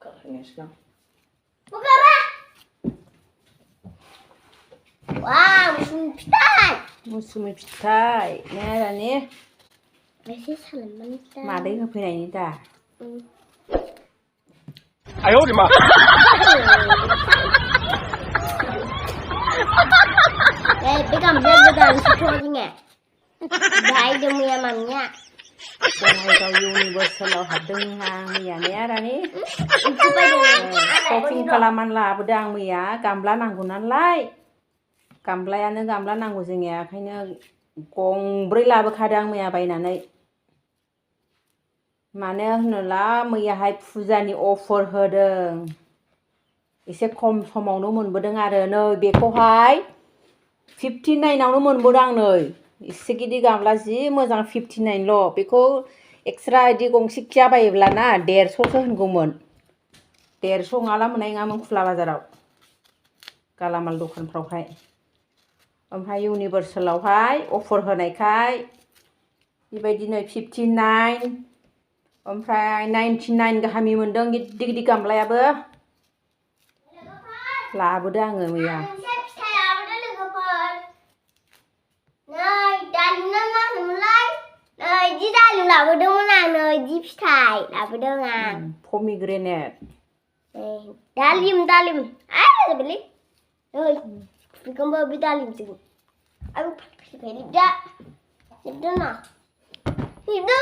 Конечно. Wow, musim fitai. Musume fitai. Nera ni. Masih salaman fitai. Madai hoफैनायनि दा. 哎呦我的妈Eh, pegang belajar dan sekolah ni. Baik demi mamanya. Gongaiगाव इउनिभार्सेलाव हाबदों आं मैया Nera ni. Itu pada. Shopping खालामनानै लाबोदों आं मैया गामला नांगौ नालाय गामलायानो गामला नांगौ जोंनिया ओंखायनो गंब्रै लाबोखादों आं मैया बायनानै मानो होनोब्ला मैयाहाय फुजानि अफार होदों एसे खम समावनो मोनबोदों आरो नै बेखौहाय 59 आवनो मोनबोदों आं नै एसे गिदिर गामला जि मोजां 59 ल' बेखौ एक्सट्रा इदि गंसे खिया बायोब्ला ना 150 सो होनगौमोन 150 नङाला मोननाय नङामोन खुला बाजाराव गालामाल दखानफ्रावहाय ओमफ्राय इउनिभार्सेलावहाय अफार होनायखाय बेबायदिनो 59 ओमफ्राय 99 गाहामनि मोनदों गिदिर गिदिर गामलायाबो लाबोदों आङो मैया Ji dalim labodoंमोन आं नै ji फिथाइ लाबोदों आं पमिग्रेनेट dalim ayo beli oi bikin babi dalim tuh aku pakai lipda lipda nah itu